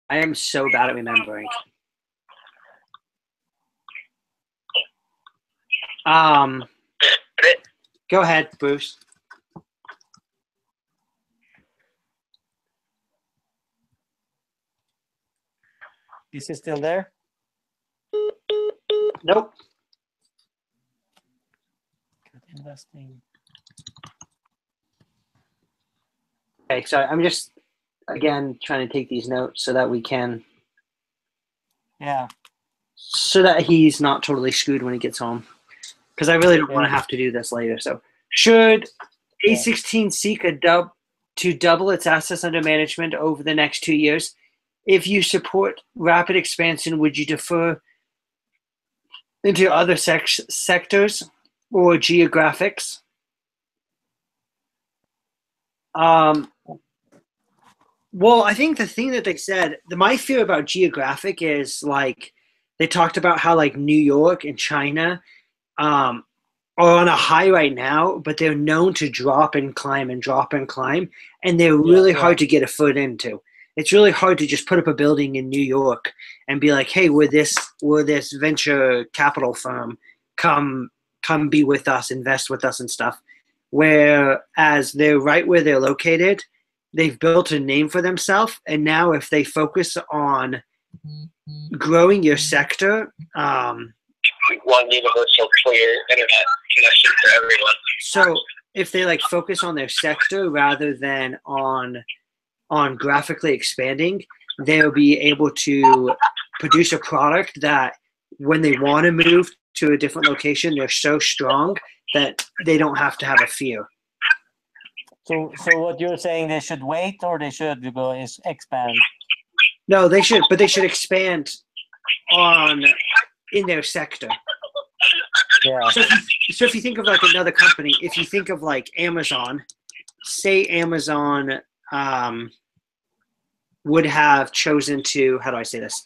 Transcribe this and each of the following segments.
I am so bad at remembering. Go ahead, Bruce. Is he still there? Nope. Good investing. Okay, so I'm just, again, trying to take these notes so that we can... Yeah. So that he's not totally screwed when he gets home. Because I really don't want to have to do this later. So, should A16 seek to double its assets under management over the next 2 years? If you support rapid expansion, would you defer into other sectors or geographics? Well, I think the thing that they said, my fear about geographic is like they talked about how like New York and China are on a high right now, but they're known to drop and climb and drop and climb, and they're really hard to get a foot into. It's really hard to just put up a building in New York and be like, "Hey, we're this venture capital firm. Come be with us, invest with us and stuff." Whereas they're right where they're located, they've built a name for themselves, and now if they focus on growing your sector, one universal clear internet connection for everyone. So if they like focus on their sector rather than on graphically expanding, they'll be able to produce a product that when they want to move to a different location, they're so strong that they don't have to have a fear. So what you're saying, they should wait or they should go expand? No, they should, but they should expand in their sector. Yeah. So if you think of like another company, if you think of like Amazon, say Amazon would have chosen to, how do I say this?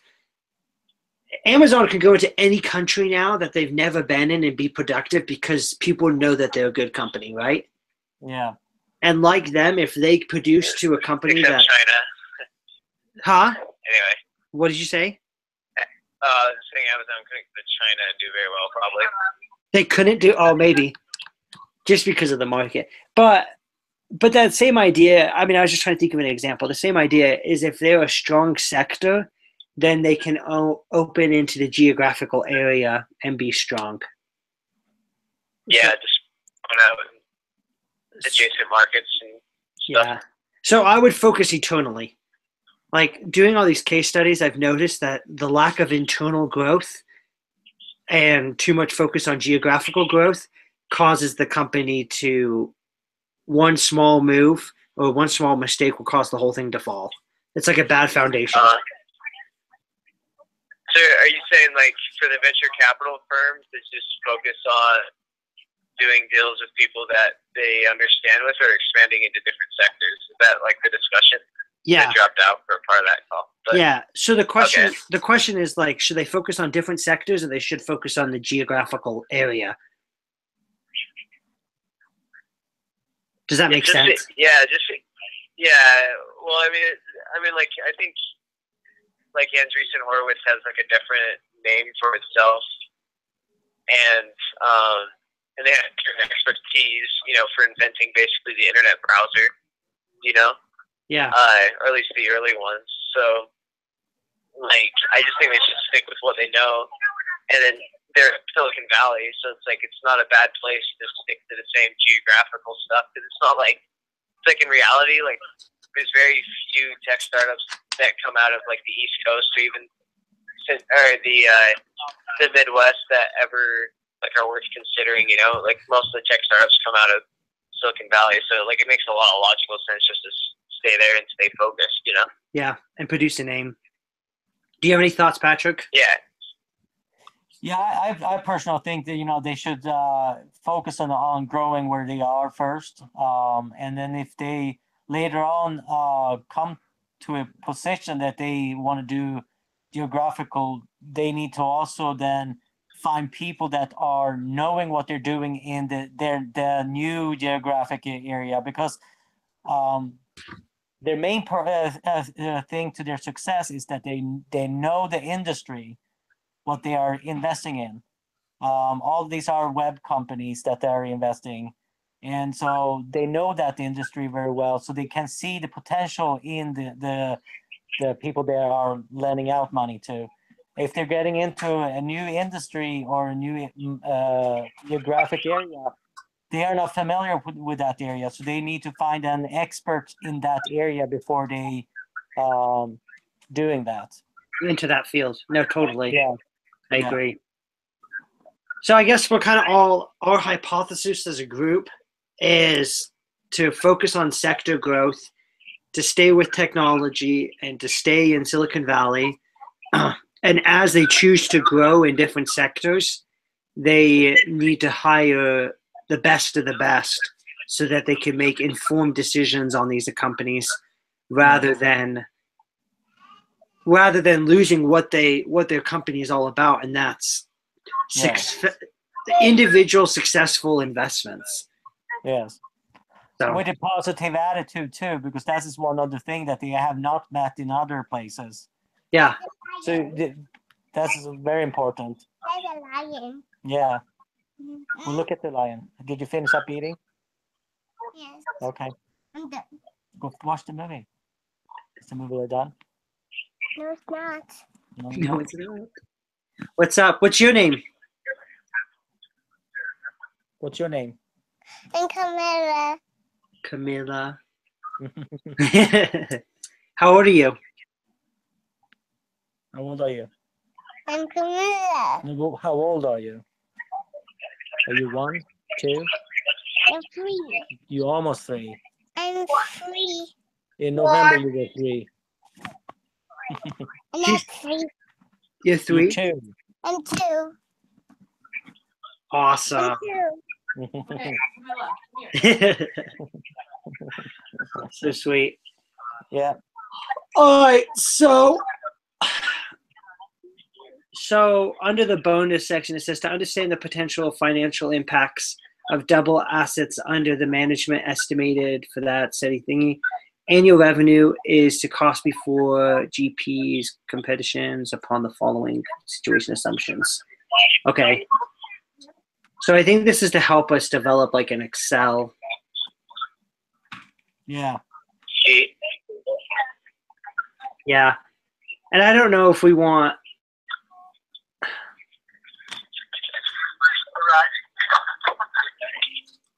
Amazon can go into any country now that they've never been in and be productive because people know that they're a good company, right? Yeah. And like them, if they produce to a company Except that... China. Huh? Anyway. What did you say? Saying Amazon couldn't go to China and do very well, probably. They couldn't do... Oh, maybe. Just because of the market. But that same idea, I mean, I was just trying to think of an example. The same idea is if they're a strong sector, then they can open into the geographical area and be strong. Yeah, just going out in adjacent markets and stuff. Yeah. So I would focus eternally. Like doing all these case studies, I've noticed that the lack of internal growth and too much focus on geographical growth causes the company to... one small move or one small mistake will cause the whole thing to fall. It's like a bad foundation. So are you saying like for the venture capital firms that just focus on doing deals with people that they understand with or expanding into different sectors? Is that like the discussion? Yeah. I dropped out for a part of that call. But, yeah. So the question is like, should they focus on different sectors or they should focus on the geographical area? Does that make sense? Yeah. Well, I mean, like I think like Andreessen Horowitz has like a different name for itself, and they have different expertise, for inventing basically the internet browser, Yeah. Or at least the early ones. So, like, I just think they should stick with what they know, and then they're Silicon Valley, so it's like it's not a bad place to stick to the same geographical stuff because it's not like it's like in reality, like there's very few tech startups that come out of like the East Coast or even the Midwest that ever like are worth considering. Like most of the tech startups come out of Silicon Valley, so like it makes a lot of logical sense just to stay there and stay focused. Yeah, and produce a name. Do you have any thoughts, Patrick? Yeah. Yeah, I personally think that they should focus on growing where they are first, and then if they later on come to a position that they want to do geographical, they need to also then find people that are knowing what they're doing in the new geographic area, because their main thing to their success is that they know the industry, what they are investing in. All these are web companies that they're investing, and so they know that industry very well, so they can see the potential in the people they are lending out money to. If they're getting into a new industry or a new geographic area, they are not familiar with that area, so they need to find an expert in that area before they doing that. Into that field. No, totally. Yeah, I agree. So I guess we're kind of all, our hypothesis as a group is to focus on sector growth, to stay with technology, and to stay in Silicon Valley. And as they choose to grow in different sectors, they need to hire the best of the best so that they can make informed decisions on these companies rather than losing what their company is all about, and that's individual successful investments. Yes. So. With a positive attitude too, because that is one other thing that they have not met in other places. Yeah. So that's very important. There's a lion. Yeah. Well, look at the lion. Did you finish up eating? Yes. Okay. I'm done. Go watch the movie. Is the movie done? No, it's not. No, it's not. What's up? What's your name? What's your name? And Camilla. Camilla. How old are you? How old are you? I'm Camilla. How old are you? Are you 1, 2? I'm 3. You're almost 3. I'm 3. In November, you were 3. I'm not 3. You're 3? You're 2. I'm 2. Awesome. I'm 2. So sweet. Yeah. All right, so under the bonus section, it says to understand the potential financial impacts of double assets under the management estimated for that steady thingy. Annual revenue is to cost before GPs competitions upon the following situation assumptions. Okay. So I think this is to help us develop like an Excel. Yeah. Yeah. And I don't know if we want.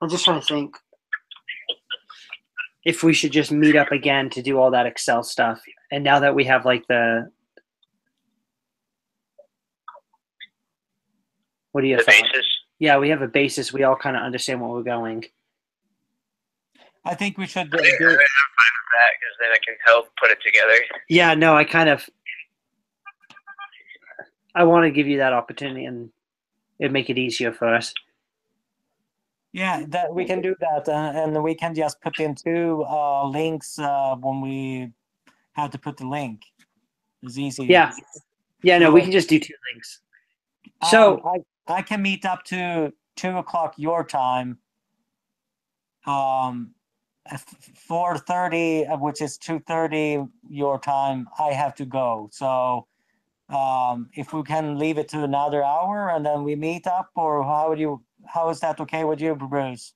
I'm just trying to think if we should just meet up again to do all that Excel stuff. And now that we have like the. What do you think? Basis. Yeah, we have a basis. We all kind of understand where we're going. I think we should I'm fine with that because then I can help put it together. Yeah, no, I want to give you that opportunity and it'd make it easier for us. Yeah, that we can do that, and we can just put in 2 links when we have to put the link. It's easy. Yeah, no, we can just do 2 links. So I can meet up to 2 o'clock your time. 4:30, which is 2:30 your time. I have to go. So if we can leave it to another hour and then we meet up, or how is that okay with you, Bruce?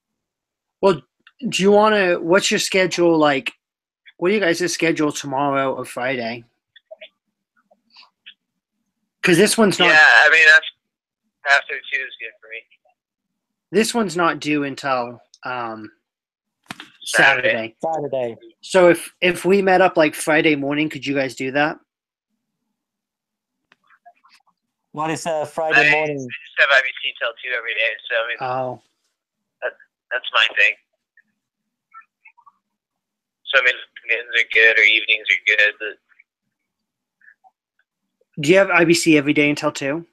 Well, do you want to? What's your schedule like? What are you guys' schedule tomorrow or Friday? Because this one's not. Yeah, I mean that's after 2 is good for me. This one's not due until Saturday. So if we met up like Friday morning, could you guys do that? What is Friday morning? I just have IBC till 2 every day, so I mean, that's my thing. So I mean, afternoons are good or evenings are good. But... Do you have IBC every day until 2?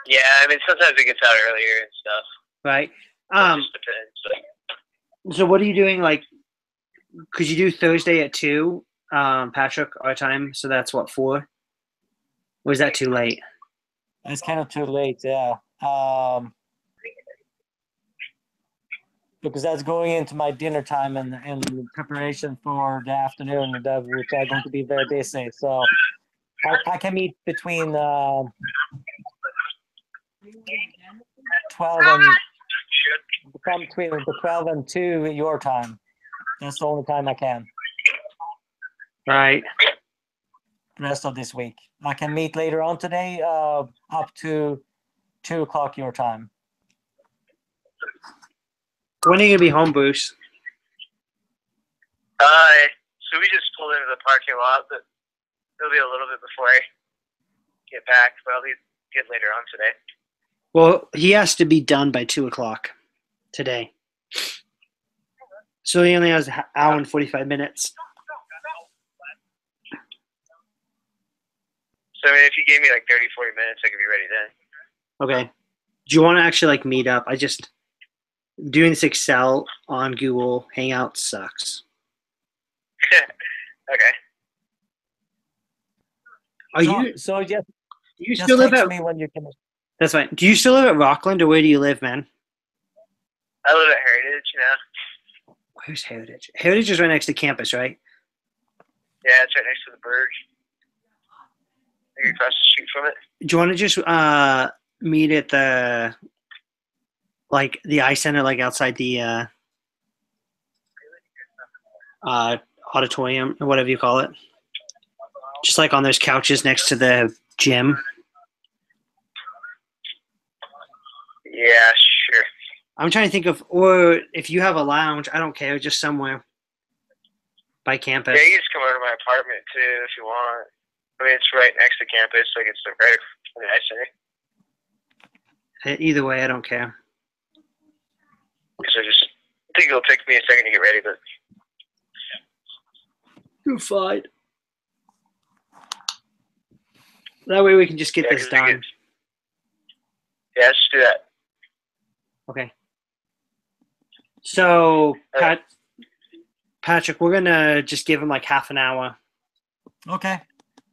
Yeah, I mean sometimes it gets out earlier and stuff. Right. It just depends. So what are you doing? Like, could you do Thursday at 2, Patrick, our time? So that's what, 4? Or is that too late? It's kind of too late, yeah. because that's going into my dinner time and preparation for the afternoon, which are going to be very busy. So I can meet between 12 and between the 12 and 2 your time. That's the only time I can. Right. The rest of this week, I can meet later on today, up to 2 o'clock your time. When are you gonna be home, Bruce? So we just pulled into the parking lot, but it'll be a little bit before I get back, but I'll get later on today. Well, he has to be done by 2 o'clock today. So he only has an hour and 45 minutes. So I mean, if you gave me like 30, 40 minutes, I could be ready then. Okay. Do you want to actually like meet up? Doing this Excel on Google Hangouts sucks. Okay. Are you? So Do you just still live text at? me when you can. That's fine. Do you still live at Rockland, or where do you live, man? I live at Heritage, Where's Heritage? Heritage is right next to campus, right? Yeah, it's right next to the Burge. Like across the street from it. Do you want to just meet at the ice center, like outside the auditorium or whatever you call it? Just like on those couches next to the gym. Yeah, sure. I'm trying to think of, or if you have a lounge, I don't care, just somewhere by campus. Yeah, you can just come over to my apartment too if you want. I mean, it's right next to campus, like it's right in the ice center. Either way, I don't care. So I think it'll take me a second to get ready, but You're fine. That way we can just get this done. Yeah, let's just do that. Okay. So, Patrick, we're going to just give him like half an hour. Okay.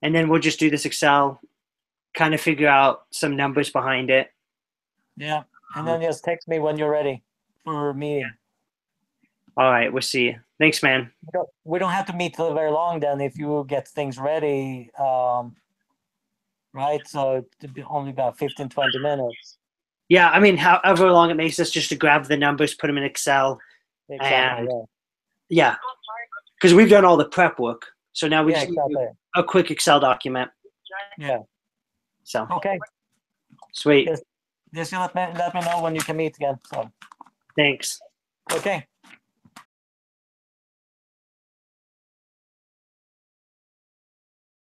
And then we'll just do this Excel, kind of figure out some numbers behind it. Yeah. And then just text me when you're ready for a meeting. All right, we'll see you. Thanks, man. We don't have to meet till very long then if you get things ready. Right? So it'd be only about 15, 20 minutes. Yeah, I mean, however long it makes us just to grab the numbers, put them in Excel. Exactly. And, yeah. Because we've done all the prep work. So now we just need a quick Excel document. Yeah. So. Okay. Sweet. Just let me know when you can meet again. So. Thanks. Okay.